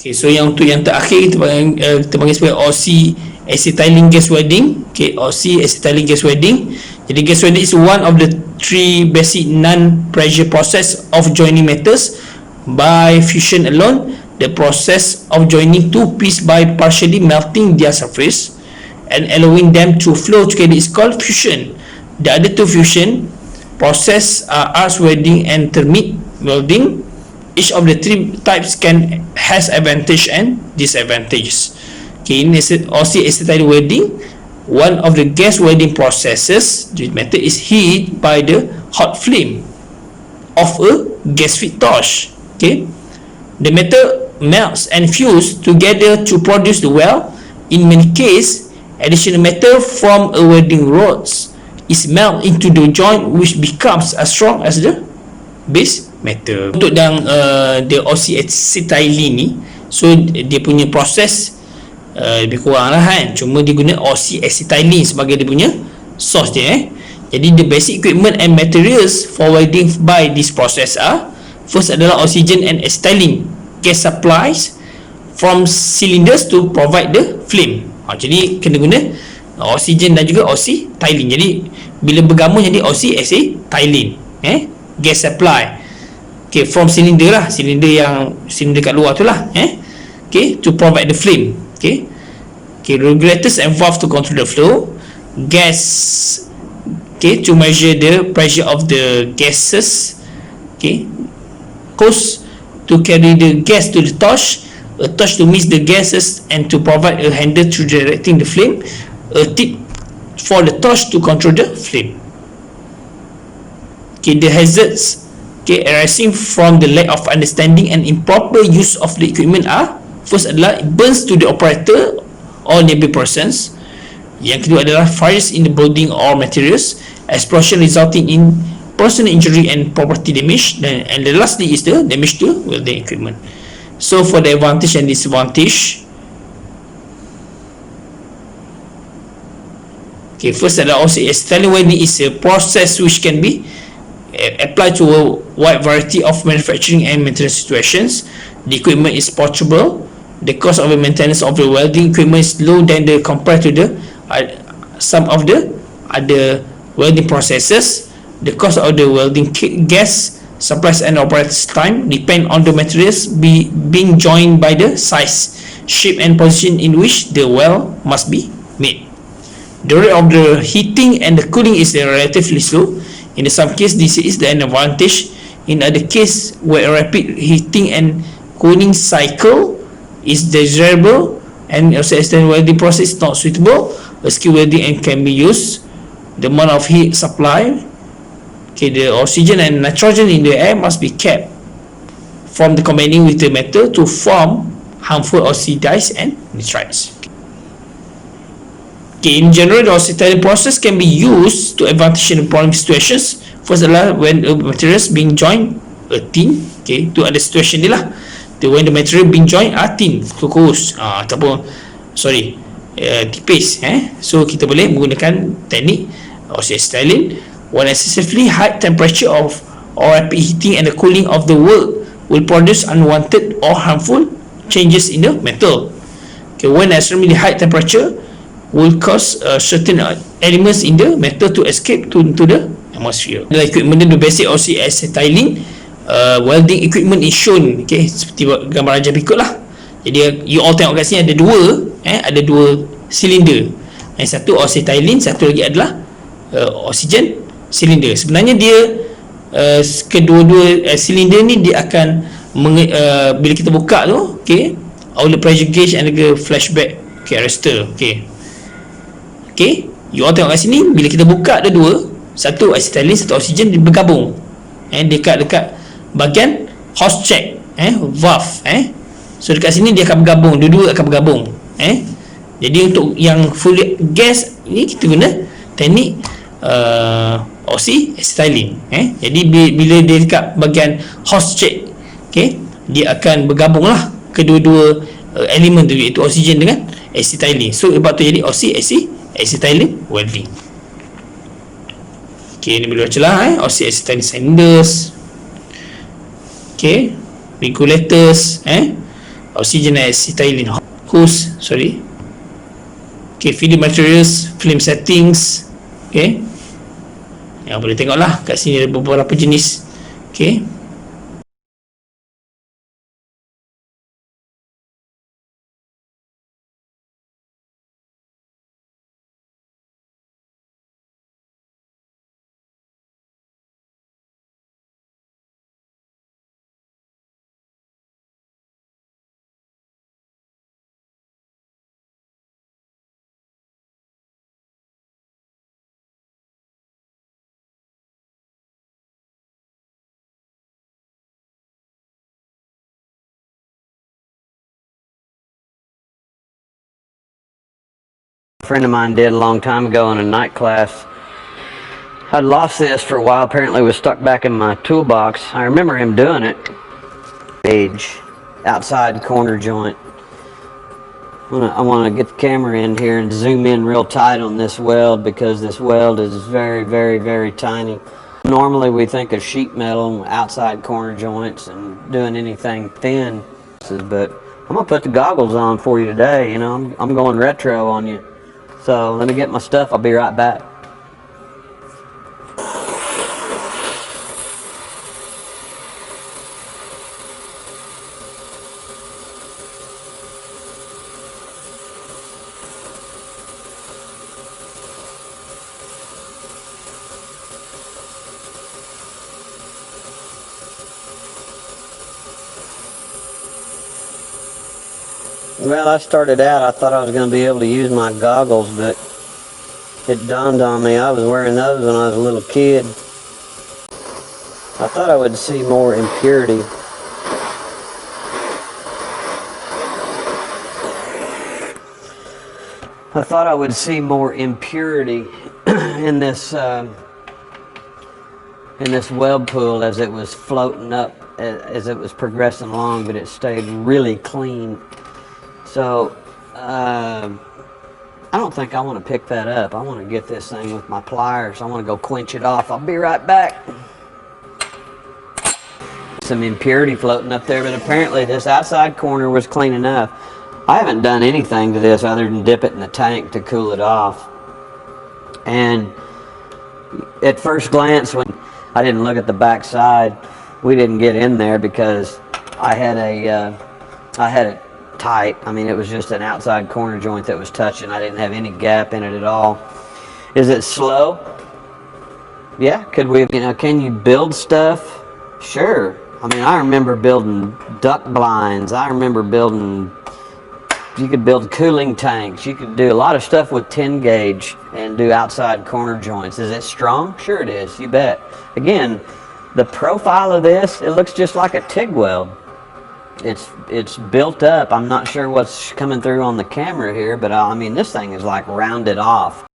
Okay, so yang untuk yang terakhir kita panggil sebagai OC acetylene gas welding. Okay, OC acetylene gas welding. Jadi gas welding is one of the three basic non-pressure process of joining metals by fusion alone. The process of joining two pieces by partially melting their surface and allowing them to flow together is called fusion. The other two fusion process are arc welding and thermic welding. Each of the three types has advantage and disadvantages. Okay, in OC acetylene welding, one of the gas welding processes, the method is heat by the hot flame of a gas feed torch. Okay, the metal melts and fuse together to produce the weld. In many cases, additional metal from a welding rods is melted into the joint, which becomes as strong as the base metal. Untuk yang the OC acetylene ni, so dia punya proses lebih kurang lah kan, cuma dia guna OC acetylene sebagai dia punya source dia. Jadi the basic equipment and materials for welding by this process are, first adalah oxygen and acetylene gas supplies from cylinders to provide the flame. Jadi kena guna oksigen dan juga acetylene. Jadi bila bergabung jadi acetylene, gas supply, okay, from cylinder lah, cylinder kat luar tu lah, okay, to provide the flame. Okay, regulators and valves to control the flow, gas, okay, to measure the pressure of the gases, okay, hose to carry the gas to the torch, a torch to mix the gases and to provide a handle to directing the flame, a tip for the torch to control the flame. Okay, the hazards, okay, arising from the lack of understanding and improper use of the equipment are, first adalah burns to the operator or nearby persons. Yang kedua adalah fires in the building or materials, explosion resulting in personal injury and property damage, and the lastly is the damage to welding equipment. So for the advantage and disadvantage, okay, first adalah acetylene welding is a process which can be applied to a wide variety of manufacturing and maintenance situations. The equipment is portable. The cost of the maintenance of the welding equipment is low than the compared to the some of the other welding processes. The cost of the welding gas supplies and operator's time depend on the materials being joined by the size, shape and position in which the weld must be made. The rate of the heating and the cooling is relatively slow. In some cases, this is an advantage. In other cases, where a rapid heating and cooling cycle is desirable and also extended welding process is not suitable, a skill welding and can be used. The amount of heat supply, okay, the oxygen and nitrogen in the air must be kept from the combining with the metal to form harmful oxides and nitrites. Okay, in general, the acetylene process can be used to advantage in problem situations. First adalah when the materials being joined a thin, okay, tu ada situation dia lah. When the material being joined are thin, kurus, ataupun tipis, so kita boleh menggunakan teknik acetylene. When excessively high temperature or rapid heating and the cooling of the work will produce unwanted or harmful changes in the metal. Okay, when extremely high temperature will cause certain elements in the metal to escape into the atmosphere. The equipment, the basic acetylene welding equipment is shown, okay, seperti gambar ajar berikut lah. Jadi you all tengok kat sini ada dua silinder. Yang satu acetylene, satu lagi adalah oksigen silinder. Sebenarnya dia kedua-dua silinder ni dia akan bila kita buka tu, okay, outlet pressure gauge and the flashback, okay, arrestor, okay, you all tengok kat sini, bila kita buka ada dua, satu acetylene, satu oksigen, dia bergabung dekat bahagian hose check, valve, so dekat sini dia akan bergabung, dua-dua akan bergabung, jadi untuk yang full gas ni kita guna teknik acetylene, jadi bila dia dekat bahagian hose check, okay, dia akan bergabung lah kedua-dua elemen tu, iaitu oksigen dengan acetylene. So sebab tu jadi acetylene welding. Okay, ni boleh baca lah, acetylene cylinders, okay, regulators, oxygen and acetylene hose, sorry. Okay, feeding materials, flame settings. Okay, yang boleh tengok lah kat sini ada beberapa jenis. Okay, A friend of mine did a long time ago in a night class. I'd lost this for a while, apparently it was stuck back in my toolbox. I remember him doing it. Page, outside corner joint. I want to get the camera in here and zoom in real tight on this weld, because this weld is very, very, very tiny. Normally we think of sheet metal, outside corner joints, and doing anything thin, but I'm going to put the goggles on for you today. You know, I'm going retro on you. So let me get my stuff, I'll be right back. Well, I started out, I thought I was going to be able to use my goggles, but it dawned on me I was wearing those when I was a little kid. I thought I would see more impurity. I thought I would see more impurity in this weld pool as it was floating up, as it was progressing along, but it stayed really clean. So, I don't think I want to pick that up. I want to get this thing with my pliers. I want to go quench it off. I'll be right back. Some impurity floating up there, but apparently this outside corner was clean enough. I haven't done anything to this other than dip it in the tank to cool it off. And at first glance, when I didn't look at the back side, we didn't get in there because I had it tight. I mean, it was just an outside corner joint that was touching. I didn't have any gap in it at all. Is it slow? Yeah. Could we, can you build stuff? Sure. I mean, I remember building duck blinds. I remember building, you could build cooling tanks. You could do a lot of stuff with 10 gauge and do outside corner joints. Is it strong? Sure it is. You bet. Again, the profile of this, it looks just like a TIG weld. It's built up. I'm not sure what's coming through on the camera here, but I mean, this thing is like rounded off.